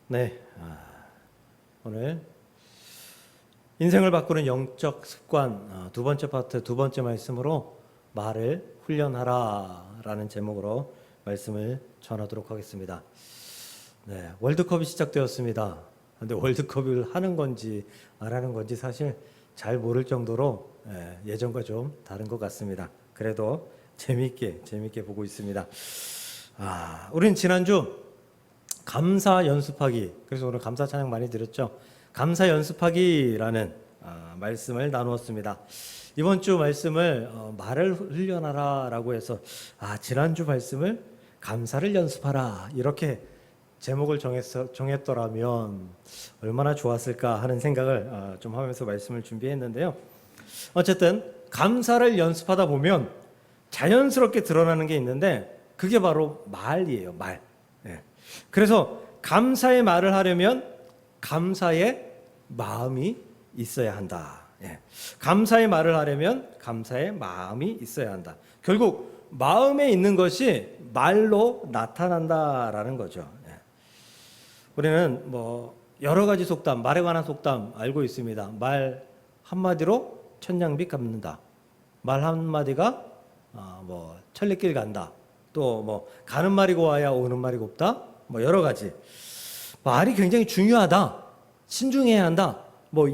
네, 오늘 인생을 바꾸는 영적 습관 두 번째 파트 두 번째 말씀으로 말을 훈련하라라는 제목으로 말씀을 전하도록 하겠습니다. 네, 월드컵이 시작되었습니다. 근데 월드컵을 하는 건지 안 하는 건지 사실 잘 모를 정도로 예전과 좀 다른 것 같습니다. 그래도 재미있게 보고 있습니다. 우린 지난주 감사 연습하기, 그래서 오늘 감사 찬양 많이 드렸죠. 감사 연습하기라는 말씀을 나누었습니다. 이번 주 말씀을 말을 훈련하라라고 해서 지난주 말씀을 감사를 연습하라 이렇게 제목을 정했더라면 얼마나 좋았을까 하는 생각을 좀 하면서 말씀을 준비했는데요. 어쨌든 감사를 연습하다 보면 자연스럽게 드러나는 게 있는데 그게 바로 말이에요. 말. 그래서 감사의 말을 하려면 감사의 마음이 있어야 한다. 감사의 말을 하려면 감사의 마음이 있어야 한다. 결국 마음에 있는 것이 말로 나타난다라는 거죠. 우리는 여러 가지 속담, 말에 관한 속담 알고 있습니다. 말 한마디로 천냥빚 갚는다. 말 한마디가 천리길 간다. 또 가는 말이 고와야 오는 말이 곱다. 여러 가지. 말이 굉장히 중요하다. 신중해야 한다.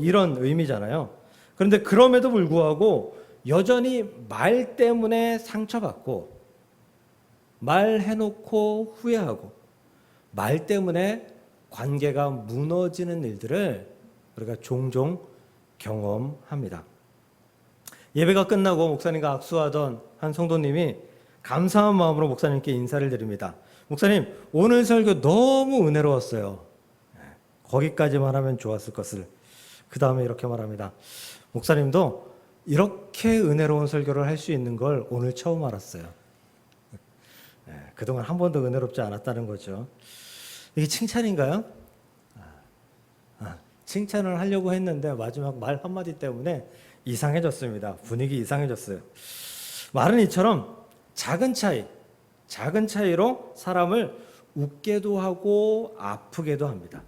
이런 의미잖아요. 그런데 그럼에도 불구하고 여전히 말 때문에 상처받고 말해놓고 후회하고 말 때문에 관계가 무너지는 일들을 우리가 종종 경험합니다. 예배가 끝나고 목사님과 악수하던 한 성도님이 감사한 마음으로 목사님께 인사를 드립니다. 목사님, 오늘 설교 너무 은혜로웠어요. 거기까지만 하면 좋았을 것을. 그 다음에 이렇게 말합니다. 목사님도 이렇게 은혜로운 설교를 할 수 있는 걸 오늘 처음 알았어요. 그동안 한 번도 은혜롭지 않았다는 거죠. 이게 칭찬인가요? 칭찬을 하려고 했는데 마지막 말 한마디 때문에 이상해졌습니다. 분위기 이상해졌어요. 말은 이처럼 작은 차이로 사람을 웃게도 하고 아프게도 합니다.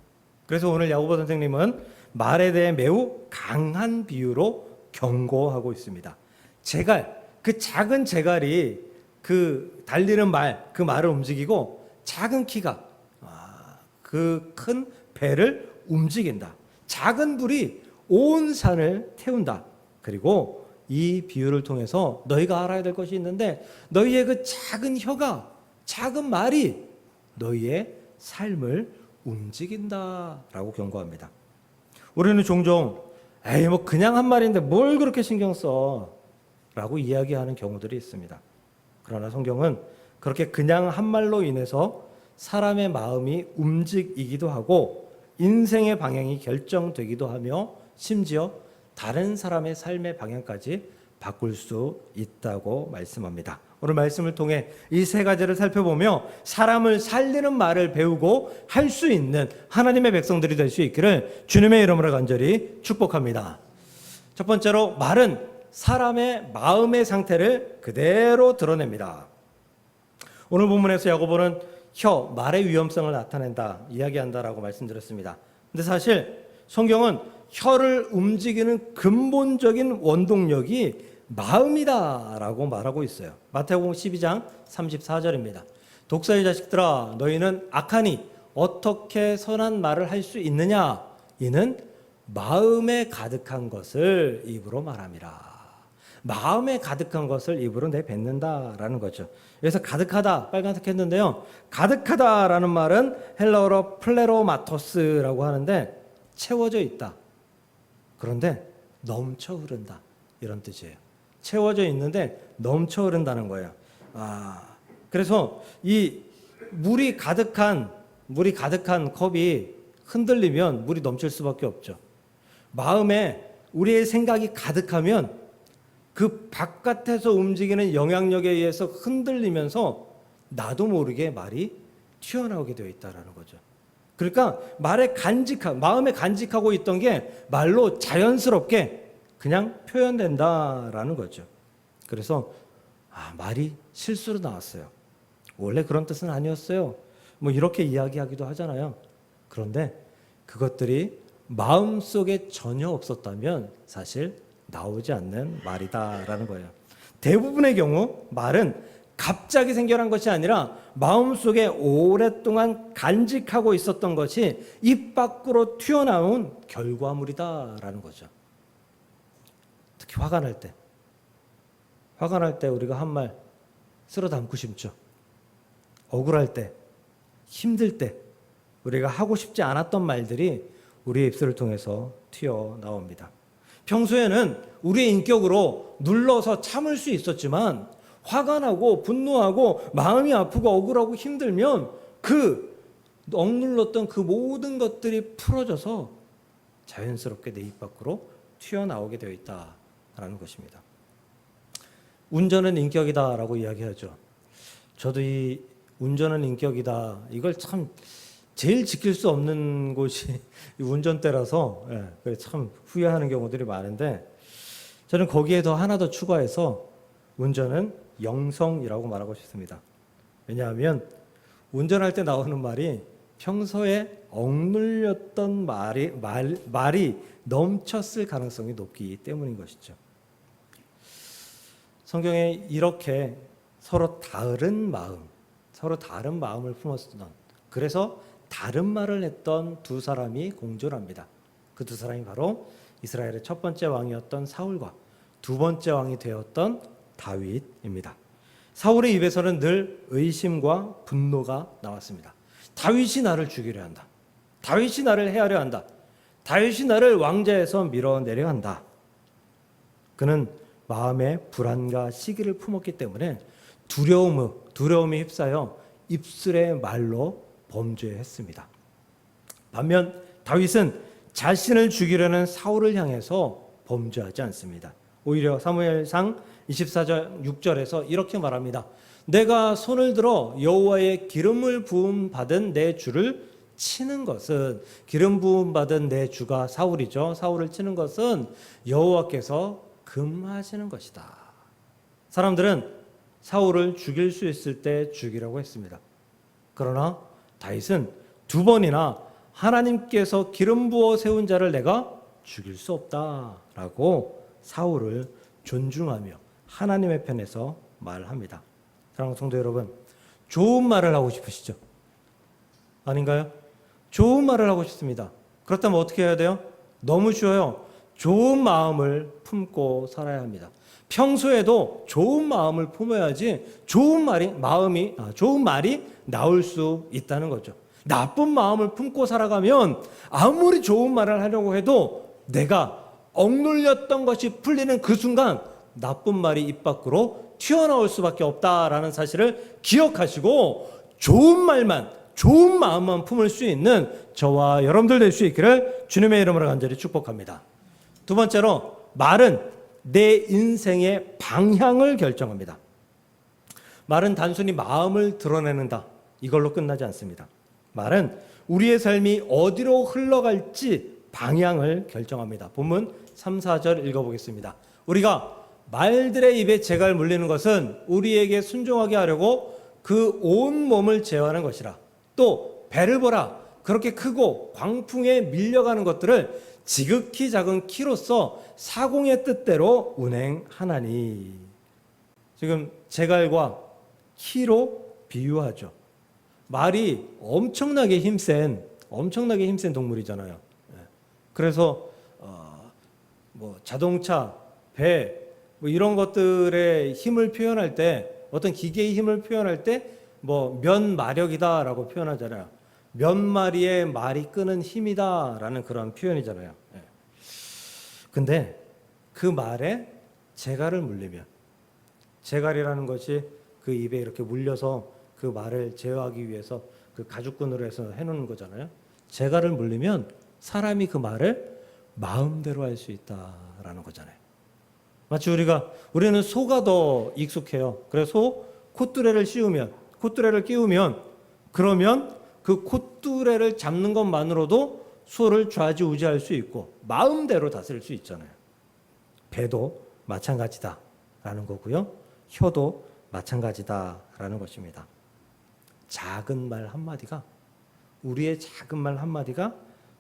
그래서 오늘 야고보 선생님은 말에 대해 매우 강한 비유로 경고하고 있습니다. 제갈, 그 작은 제갈이 그 달리는 말, 그 말을 움직이고 작은 키가 그 큰 배를 움직인다. 작은 불이 온 산을 태운다. 그리고 이 비유를 통해서 너희가 알아야 될 것이 있는데 너희의 그 작은 혀가, 작은 말이 너희의 삶을 움직인다라고 경고합니다. 우리는 종종 그냥 한 말인데 뭘 그렇게 신경 써? 라고 이야기하는 경우들이 있습니다. 그러나 성경은 그렇게 그냥 한 말로 인해서 사람의 마음이 움직이기도 하고 인생의 방향이 결정되기도 하며 심지어 다른 사람의 삶의 방향까지 바꿀 수 있다고 말씀합니다. 오늘 말씀을 통해 이 세 가지를 살펴보며 사람을 살리는 말을 배우고 할 수 있는 하나님의 백성들이 될 수 있기를 주님의 이름으로 간절히 축복합니다. 첫 번째로 말은 사람의 마음의 상태를 그대로 드러냅니다. 오늘 본문에서 야고보는 말의 위험성을 나타낸다, 이야기한다라고 말씀드렸습니다. 근데 사실 성경은 혀를 움직이는 근본적인 원동력이 마음이다라고 말하고 있어요. 마태복음 12장 34절입니다. 독사의 자식들아, 너희는 악하니 어떻게 선한 말을 할 수 있느냐? 이는 마음에 가득한 것을 입으로 말함이라. 마음에 가득한 것을 입으로 내뱉는다라는 거죠. 여기서 가득하다 빨간색 했는데요. 가득하다라는 말은 헬라어로 플레로마토스라고 하는데 채워져 있다. 그런데 넘쳐 흐른다. 이런 뜻이에요. 채워져 있는데 넘쳐 흐른다는 거예요. 그래서 이 물이 가득한 컵이 흔들리면 물이 넘칠 수밖에 없죠. 마음에 우리의 생각이 가득하면 그 바깥에서 움직이는 영향력에 의해서 흔들리면서 나도 모르게 말이 튀어나오게 되어 있다는 거죠. 그러니까 마음에 간직하고 있던 게 말로 자연스럽게 그냥 표현된다라는 거죠. 그래서 말이 실수로 나왔어요. 원래 그런 뜻은 아니었어요. 이렇게 이야기하기도 하잖아요. 그런데 그것들이 마음속에 전혀 없었다면 사실 나오지 않는 말이다라는 거예요. 대부분의 경우 말은 갑자기 생겨난 것이 아니라 마음속에 오랫동안 간직하고 있었던 것이 입 밖으로 튀어나온 결과물이다라는 거죠. 특히 화가 날 때 우리가 한 말 쓸어 담고 싶죠. 억울할 때, 힘들 때 우리가 하고 싶지 않았던 말들이 우리의 입술을 통해서 튀어나옵니다. 평소에는 우리의 인격으로 눌러서 참을 수 있었지만 화가 나고 분노하고 마음이 아프고 억울하고 힘들면 그 억눌렀던 그 모든 것들이 풀어져서 자연스럽게 내 입 밖으로 튀어나오게 되어 있다라는 것입니다. 운전은 인격이다라고 이야기하죠. 저도 이 운전은 인격이다 이걸 참 제일 지킬 수 없는 곳이 운전대라서 참 후회하는 경우들이 많은데 저는 거기에 더 하나 더 추가해서 운전은 영성이라고 말하고 싶습니다. 왜냐하면 운전할 때 나오는 말이 평소에 억눌렸던 말이 넘쳤을 가능성이 높기 때문인 것이죠. 성경에 이렇게 서로 다른 마음을 품었던, 그래서 다른 말을 했던 두 사람이 공존합니다. 그 두 사람이 바로 이스라엘의 첫 번째 왕이었던 사울과 두 번째 왕이 되었던 다윗입니다. 사울의 입에서는 늘 의심과 분노가 나왔습니다. 다윗이 나를 죽이려 한다. 다윗이 나를 해하려 한다. 다윗이 나를 왕좌에서 밀어내려 한다. 그는 마음에 불안과 시기를 품었기 때문에 두려움에 휩싸여 입술의 말로 범죄했습니다. 반면 다윗은 자신을 죽이려는 사울을 향해서 범죄하지 않습니다. 오히려 사무엘상 24장 6절에서 이렇게 말합니다. 내가 손을 들어 여호와의 기름을 부음 받은 내 주를 치는 것은, 기름 부음 받은 내 주가 사울이죠. 사울을 치는 것은 여호와께서 금하시는 것이다. 사람들은 사울을 죽일 수 있을 때 죽이라고 했습니다. 그러나 다윗은 두 번이나 하나님께서 기름 부어 세운 자를 내가 죽일 수 없다라고 사울을 존중하며 하나님의 편에서 말합니다. 사랑하는 성도 여러분, 좋은 말을 하고 싶으시죠? 아닌가요? 좋은 말을 하고 싶습니다. 그렇다면 어떻게 해야 돼요? 너무 쉬워요. 좋은 마음을 품고 살아야 합니다. 평소에도 좋은 마음을 품어야지 좋은 말이 나올 수 있다는 거죠. 나쁜 마음을 품고 살아가면 아무리 좋은 말을 하려고 해도 내가 억눌렸던 것이 풀리는 그 순간 나쁜 말이 입 밖으로 튀어나올 수밖에 없다라는 사실을 기억하시고 좋은 말만, 좋은 마음만 품을 수 있는 저와 여러분들 될 수 있기를 주님의 이름으로 간절히 축복합니다. 두 번째로, 말은 내 인생의 방향을 결정합니다. 말은 단순히 마음을 드러내는다, 이걸로 끝나지 않습니다. 말은 우리의 삶이 어디로 흘러갈지 방향을 결정합니다. 본문 3, 4절 읽어보겠습니다. 우리가 말들의 입에 재갈 물리는 것은 우리에게 순종하게 하려고 그 온 몸을 제어하는 것이라. 또 배를 보라, 그렇게 크고 광풍에 밀려가는 것들을 지극히 작은 키로서 사공의 뜻대로 운행하나니. 지금 재갈과 키로 비유하죠. 말이 엄청나게 힘센 동물이잖아요. 그래서 자동차, 배 이런 것들의 힘을 표현할 때, 어떤 기계의 힘을 표현할 때 몇 마력이다라고 표현하잖아요. 몇 마리의 말이 끄는 힘이다라는 그런 표현이잖아요. 근데 그 말에 재갈을 물리면, 재갈이라는 것이 그 입에 이렇게 물려서 그 말을 제어하기 위해서 그 가죽끈으로 해서 해놓는 거잖아요. 재갈을 물리면 사람이 그 말을 마음대로 할 수 있다라는 거잖아요. 마치 우리는 소가 더 익숙해요. 그래서 콧뚜레를 끼우면 그러면 그 콧뚜레를 잡는 것만으로도 소를 좌지우지할 수 있고 마음대로 다스릴 수 있잖아요. 배도 마찬가지다라는 거고요. 혀도 마찬가지다라는 것입니다. 작은 말 한마디가 우리의 작은 말 한마디가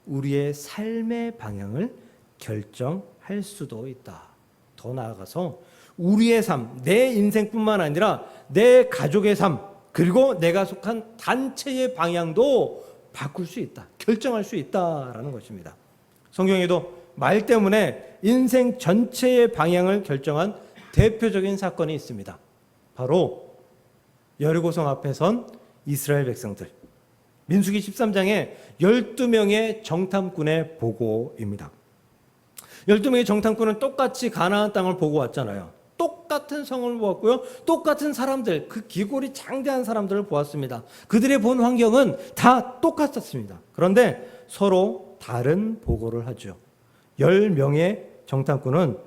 우리의 삶의 방향을 결정할 수도 있다. 더 나아가서 우리의 삶, 내 인생뿐만 아니라 내 가족의 삶, 그리고 내가 속한 단체의 방향도 바꿀 수 있다. 결정할 수 있다라는 것입니다. 성경에도 말 때문에 인생 전체의 방향을 결정한 대표적인 사건이 있습니다. 바로 여리고성 앞에 선 이스라엘 백성들. 민수기 13장에 12명의 정탐꾼의 보고입니다. 12명의 정탐꾼은 똑같이 가나안 땅을 보고 왔잖아요. 똑같은 성을 보았고요. 똑같은 사람들, 그 기골이 장대한 사람들을 보았습니다. 그들의 본 환경은 다 똑같았습니다. 그런데 서로 다른 보고를 하죠. 10명의 정탐꾼은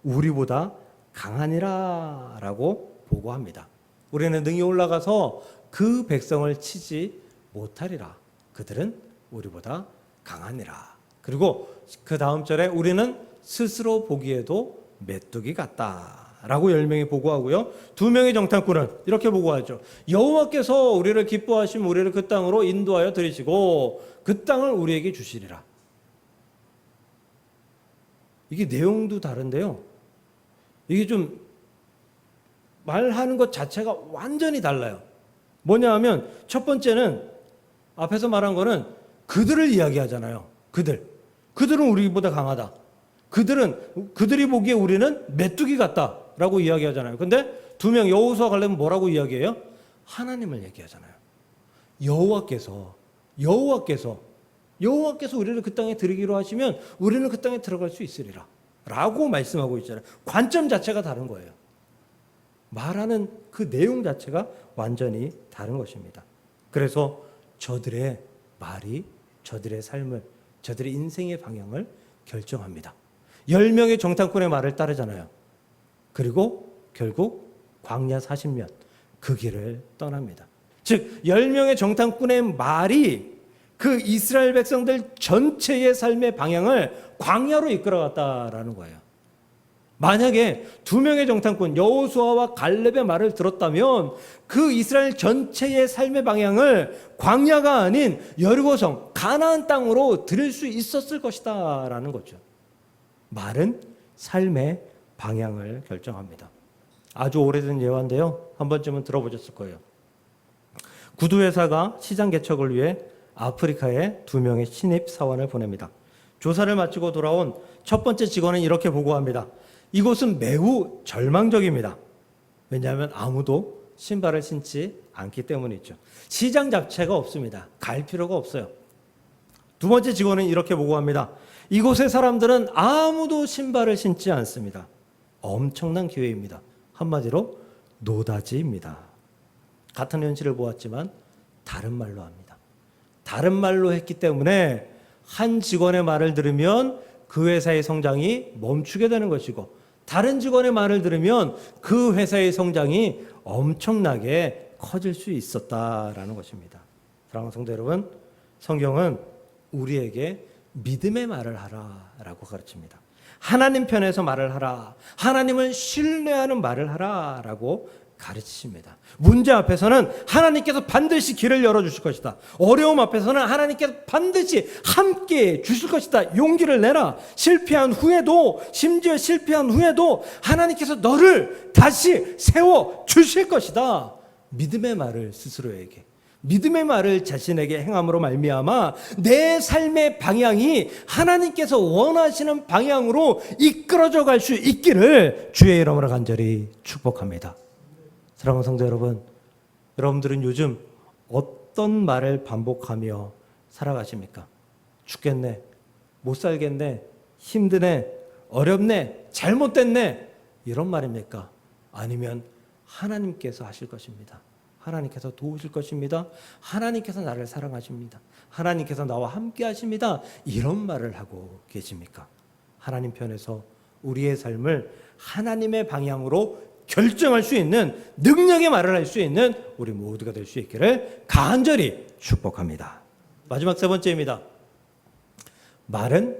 우리보다 강하니라 라고 보고합니다. 우리는 능히 올라가서 그 백성을 치지 못하리라. 그들은 우리보다 강하니라. 그리고 그 다음 절에 우리는 스스로 보기에도 메뚜기 같다라고 10명이 보고하고요. 2명의 정탐꾼은 이렇게 보고하죠. 여호와께서 우리를 기뻐하시면 우리를 그 땅으로 인도하여 들이시고 그 땅을 우리에게 주시리라. 이게 내용도 다른데요. 이게 좀 말하는 것 자체가 완전히 달라요. 뭐냐 하면 첫 번째는 앞에서 말한 거는 그들을 이야기하잖아요. 그들은 우리보다 강하다. 그들이 보기에 우리는 메뚜기 같다라고 이야기하잖아요. 근데 2명 여호수아 갈렙은 뭐라고 이야기해요? 하나님을 얘기하잖아요. 여호와께서 우리를 그 땅에 들이기로 하시면 우리는 그 땅에 들어갈 수 있으리라 라고 말씀하고 있잖아요. 관점 자체가 다른 거예요. 말하는 그 내용 자체가 완전히 다른 것입니다. 그래서 저들의 말이 저들의 삶을, 저들의 인생의 방향을 결정합니다. 10명의 정탐꾼의 말을 따르잖아요. 그리고 결국 광야 40년 그 길을 떠납니다. 즉 10명의 정탐꾼의 말이 그 이스라엘 백성들 전체의 삶의 방향을 광야로 이끌어갔다라는 거예요. 만약에 2명의 정탐꾼 여호수아와 갈렙의 말을 들었다면 그 이스라엘 전체의 삶의 방향을 광야가 아닌 여리고성 가나안 땅으로 들일 수 있었을 것이다 라는 거죠. 말은 삶의 방향을 결정합니다. 아주 오래된 예화인데요. 한 번쯤은 들어보셨을 거예요. 구두회사가 시장 개척을 위해 아프리카에 2명의 신입 사원을 보냅니다. 조사를 마치고 돌아온 첫 번째 직원은 이렇게 보고합니다. 이곳은 매우 절망적입니다. 왜냐하면 아무도 신발을 신지 않기 때문이죠. 시장 자체가 없습니다. 갈 필요가 없어요. 두 번째 직원은 이렇게 보고합니다. 이곳의 사람들은 아무도 신발을 신지 않습니다. 엄청난 기회입니다. 한마디로 노다지입니다. 같은 현실을 보았지만 다른 말로 합니다. 다른 말로 했기 때문에 한 직원의 말을 들으면 그 회사의 성장이 멈추게 되는 것이고 다른 직원의 말을 들으면 그 회사의 성장이 엄청나게 커질 수 있었다라는 것입니다. 사랑하는 성도 여러분, 성경은 우리에게 믿음의 말을 하라라고 가르칩니다. 하나님 편에서 말을 하라. 하나님을 신뢰하는 말을 하라라고 가르치십니다. 문제 앞에서는 하나님께서 반드시 길을 열어주실 것이다. 어려움 앞에서는 하나님께서 반드시 함께 주실 것이다. 용기를 내라. 심지어 실패한 후에도 하나님께서 너를 다시 세워 주실 것이다. 믿음의 말을 스스로에게, 믿음의 말을 자신에게 행함으로 말미암아 내 삶의 방향이 하나님께서 원하시는 방향으로 이끌어져 갈 수 있기를 주의 이름으로 간절히 축복합니다. 사랑하는 성도 여러분, 여러분들은 요즘 어떤 말을 반복하며 살아가십니까? 죽겠네, 못 살겠네, 힘드네, 어렵네, 잘못됐네, 이런 말입니까? 아니면 하나님께서 하실 것입니다. 하나님께서 도우실 것입니다. 하나님께서 나를 사랑하십니다. 하나님께서 나와 함께 하십니다. 이런 말을 하고 계십니까? 하나님 편에서 우리의 삶을 하나님의 방향으로 결정할 수 있는 능력의 말을 할 수 있는 우리 모두가 될 수 있기를 간절히 축복합니다. 마지막 세 번째입니다. 말은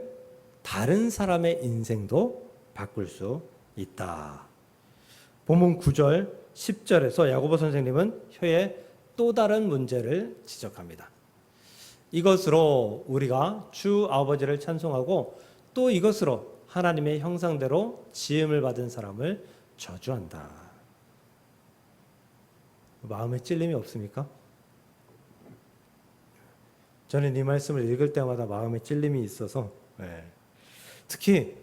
다른 사람의 인생도 바꿀 수 있다. 본문 9절 10절에서 야고보 선생님은 혀의 또 다른 문제를 지적합니다. 이것으로 우리가 주 아버지를 찬송하고 또 이것으로 하나님의 형상대로 지음을 받은 사람을 저주한다. 마음에 찔림이 없습니까? 저는 이 말씀을 읽을 때마다 마음에 찔림이 있어서 특히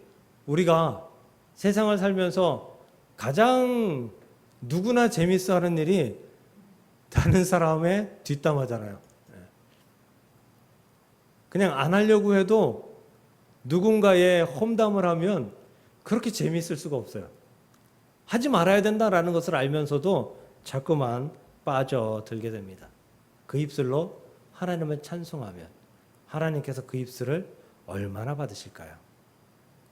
우리가 세상을 살면서 가장 누구나 재밌어 하는 일이 다른 사람의 뒷담화잖아요. 그냥 안 하려고 해도 누군가의 험담을 하면 그렇게 재미있을 수가 없어요. 하지 말아야 된다라는 것을 알면서도 자꾸만 빠져들게 됩니다. 그 입술로 하나님을 찬송하면 하나님께서 그 입술을 얼마나 받으실까요?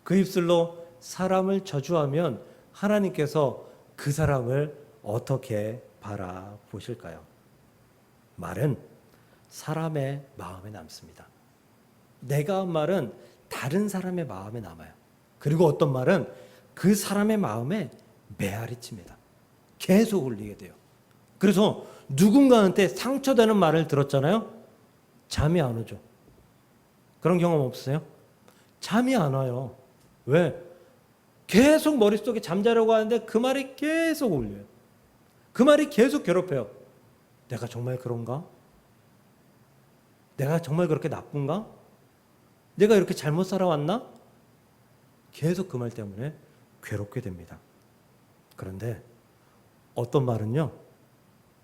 그 입술로 사람을 저주하면 하나님께서 그 사람을 어떻게 바라보실까요? 말은 사람의 마음에 남습니다. 내가 한 말은 다른 사람의 마음에 남아요. 그리고 어떤 말은 그 사람의 마음에 메아리 칩니다. 계속 울리게 돼요. 그래서 누군가한테 상처되는 말을 들었잖아요. 잠이 안 오죠. 그런 경험 없으세요? 잠이 안 와요. 왜? 계속 머릿속에 잠자려고 하는데 그 말이 계속 울려요. 그 말이 계속 괴롭혀요. 내가 정말 그런가? 내가 정말 그렇게 나쁜가? 내가 이렇게 잘못 살아왔나? 계속 그 말 때문에 괴롭게 됩니다. 그런데 어떤 말은요,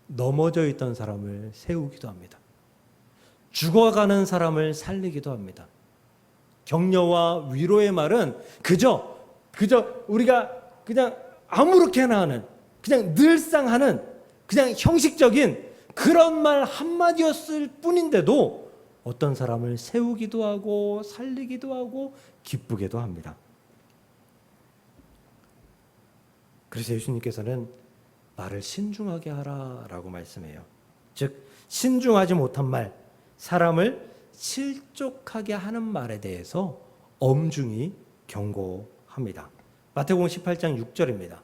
넘어져 있던 사람을 세우기도 합니다. 죽어가는 사람을 살리기도 합니다. 격려와 위로의 말은 그저 우리가 그냥 아무렇게나 하는, 그냥 늘상 하는, 그냥 형식적인 그런 말 한마디였을 뿐인데도 어떤 사람을 세우기도 하고 살리기도 하고 기쁘게도 합니다. 그래서 예수님께서는 말을 신중하게 하라라고 말씀해요. 즉 신중하지 못한 말, 사람을 실족하게 하는 말에 대해서 엄중히 경고합니다. 마태복음 18장 6절입니다.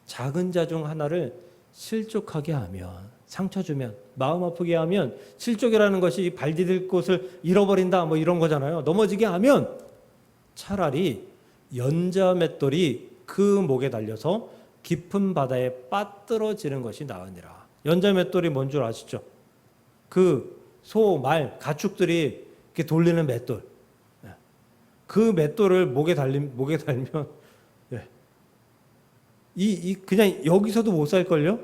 작은 자 중 하나를 실족하게 하면, 상처 주면, 마음 아프게 하면, 실족이라는 것이 발 디딜 곳을 잃어버린다 뭐 이런 거잖아요. 넘어지게 하면 차라리 연자 맷돌이 그 목에 달려서 깊은 바다에 빠뜨러지는 것이 나으니라. 연자 맷돌이 뭔 줄 아시죠? 그 소, 말, 가축들이 이렇게 돌리는 맷돌. 그 맷돌을 목에 달면 그냥 여기서도 못 살걸요?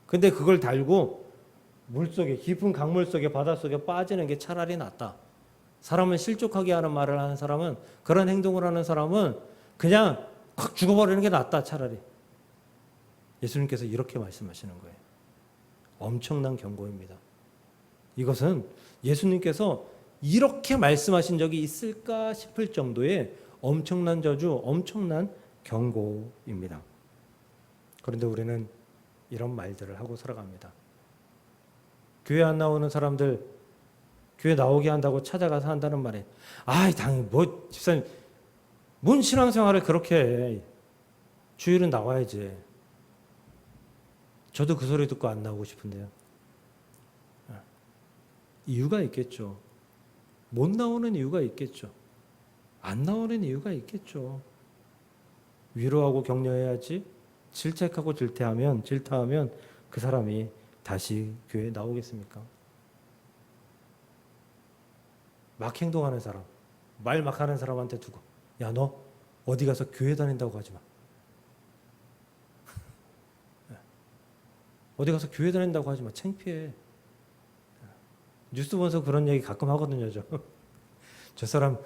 근데 그걸 달고 물속에, 깊은 강물 속에, 바닷속에 빠지는 게 차라리 낫다. 사람을 실족하게 하는 말을 하는 사람은, 그런 행동을 하는 사람은 그냥 확 죽어버리는 게 낫다, 차라리. 예수님께서 이렇게 말씀하시는 거예요. 엄청난 경고입니다. 이것은 예수님께서 이렇게 말씀하신 적이 있을까 싶을 정도의 엄청난 저주, 엄청난 경고입니다. 그런데 우리는 이런 말들을 하고 살아갑니다. 교회 안 나오는 사람들, 교회 나오게 한다고 찾아가서 한다는 말에, 당연히 집사님, 뭔 신앙생활을 그렇게 해. 주일은 나와야지. 저도 그 소리 듣고 안 나오고 싶은데요. 이유가 있겠죠. 못 나오는 이유가 있겠죠. 안 나오는 이유가 있겠죠. 위로하고 격려해야지 질책하고 질타하면 그 사람이 다시 교회에 나오겠습니까? 막 행동하는 사람, 말 막 하는 사람한테 두고, 야, 너 어디 가서 교회 다닌다고 하지 마. 어디 가서 교회 다닌다고 하지 마. 창피해. 뉴스 보면서 그런 얘기 가끔 하거든요. 저 사람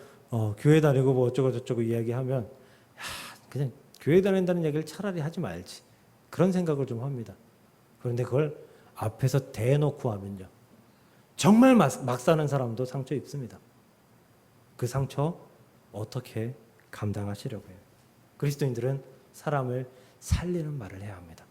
교회 다니고 뭐 어쩌고 저쩌고 이야기하면 그냥 교회 다닌다는 얘기를 차라리 하지 말지. 그런 생각을 좀 합니다. 그런데 그걸 앞에서 대놓고 하면요. 정말 막 사는 사람도 상처 입습니다. 그 상처 어떻게 감당하시려고요? 그리스도인들은 사람을 살리는 말을 해야 합니다.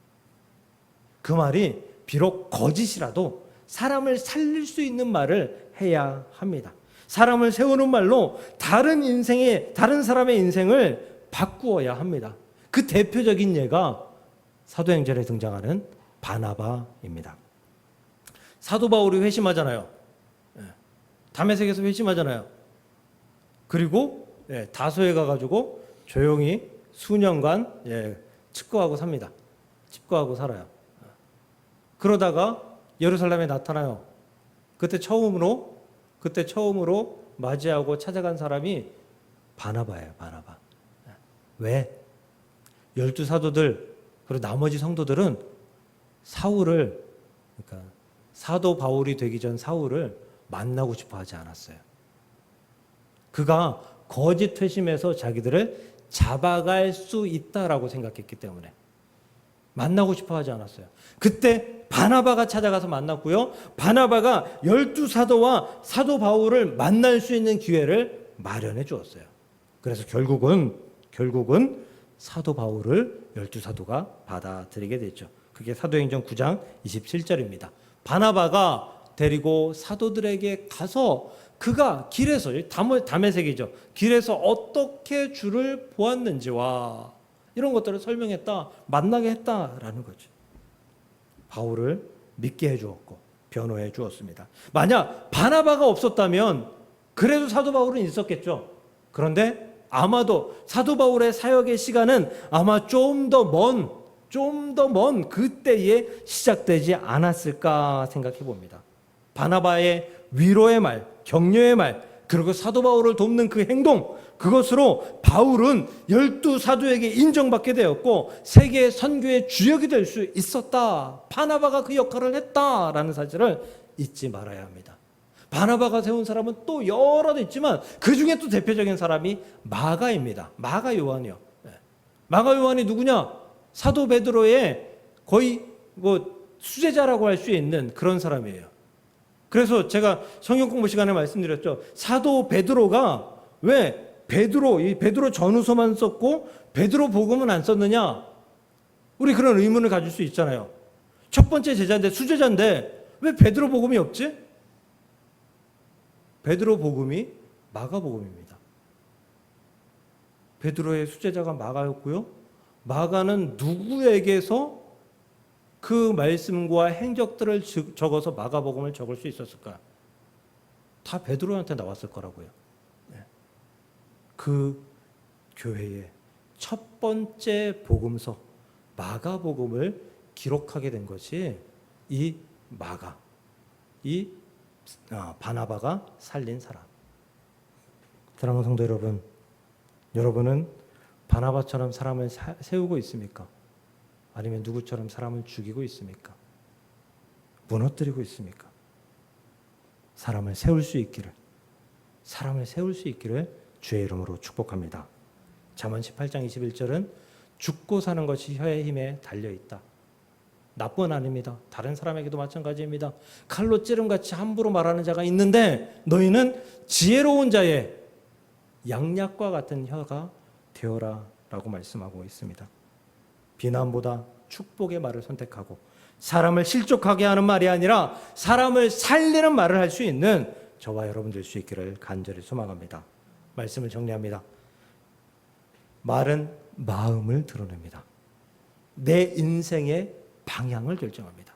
그 말이 비록 거짓이라도 사람을 살릴 수 있는 말을 해야 합니다. 사람을 세우는 말로 다른 사람의 인생을 바꾸어야 합니다. 그 대표적인 예가 사도행전에 등장하는 바나바입니다. 사도 바울이 회심하잖아요. 담에색에서 회심하잖아요. 그리고 다소에 가가지고 조용히 수년간 칩거하고 삽니다. 칩거하고 살아요. 그러다가 예루살렘에 나타나요. 그때 처음으로 맞이하고 찾아간 사람이 바나바예요. 바나바. 왜? 12사도들 그리고 나머지 성도들은 사울을, 그러니까 사도 바울이 되기 전 사울을 만나고 싶어 하지 않았어요. 그가 거짓 회심해서 자기들을 잡아갈 수 있다라고 생각했기 때문에 만나고 싶어 하지 않았어요. 그때 바나바가 찾아가서 만났고요. 바나바가 12사도와 사도 바울을 만날 수 있는 기회를 마련해 주었어요. 그래서 결국은 사도 바울을 12사도가 받아들이게 됐죠. 그게 사도행전 9장 27절입니다. 바나바가 데리고 사도들에게 가서 그가 길에서, 담에색이죠. 길에서 어떻게 주를 보았는지와 이런 것들을 설명했다, 만나게 했다라는 거죠. 바울을 믿게 해주었고 변호해 주었습니다. 만약 바나바가 없었다면 그래도 사도 바울은 있었겠죠. 그런데 아마도 사도 바울의 사역의 시간은 아마 좀 더 먼 그때에 시작되지 않았을까 생각해 봅니다. 바나바의 위로의 말, 격려의 말, 그리고 사도 바울을 돕는 그 행동, 그것으로 바울은 12사도에게 인정받게 되었고 세계 선교의 주역이 될 수 있었다. 바나바가 그 역할을 했다라는 사실을 잊지 말아야 합니다. 바나바가 세운 사람은 또 여러 있지만 그 중에 또 대표적인 사람이 마가입니다. 마가 요한이요. 마가 요한이 누구냐? 사도 베드로의 거의 수제자라고 할 수 있는 그런 사람이에요. 그래서 제가 성경 공부 시간에 말씀드렸죠. 사도 베드로가 왜 베드로 전후서만 썼고 베드로 복음은 안 썼느냐? 우리 그런 의문을 가질 수 있잖아요. 첫 번째 제자인데 수제자인데 왜 베드로 복음이 없지? 베드로 복음이 마가복음입니다. 베드로의 수제자가 마가였고요. 마가는 누구에게서 그 말씀과 행적들을 적어서 마가복음을 적을 수 있었을까? 다 베드로한테 나왔을 거라고요. 그 교회의 첫 번째 복음서 마가복음을 기록하게 된 것이 이 마가, 바나바가 살린 사람. 사랑하는 성도 여러분, 여러분은 바나바처럼 사람을 세우고 있습니까? 아니면 누구처럼 사람을 죽이고 있습니까? 무너뜨리고 있습니까? 사람을 세울 수 있기를 주의 이름으로 축복합니다. 잠언 18장 21절은 죽고 사는 것이 혀의 힘에 달려있다. 나뿐 아닙니다. 다른 사람에게도 마찬가지입니다. 칼로 찌름같이 함부로 말하는 자가 있는데 너희는 지혜로운 자의 양약과 같은 혀가 되어라 라고 말씀하고 있습니다. 비난보다 축복의 말을 선택하고 사람을 실족하게 하는 말이 아니라 사람을 살리는 말을 할 수 있는 저와 여러분 될 수 있기를 간절히 소망합니다. 말씀을 정리합니다. 말은 마음을 드러냅니다. 내 인생의 방향을 결정합니다.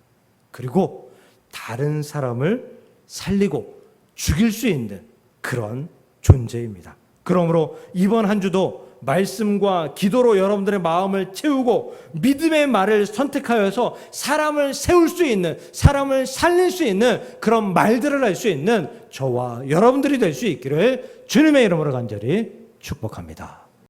그리고 다른 사람을 살리고 죽일 수 있는 그런 존재입니다. 그러므로 이번 한 주도 말씀과 기도로 여러분들의 마음을 채우고 믿음의 말을 선택하여서 사람을 세울 수 있는, 사람을 살릴 수 있는 그런 말들을 할 수 있는 저와 여러분들이 될 수 있기를 주님의 이름으로 간절히 축복합니다.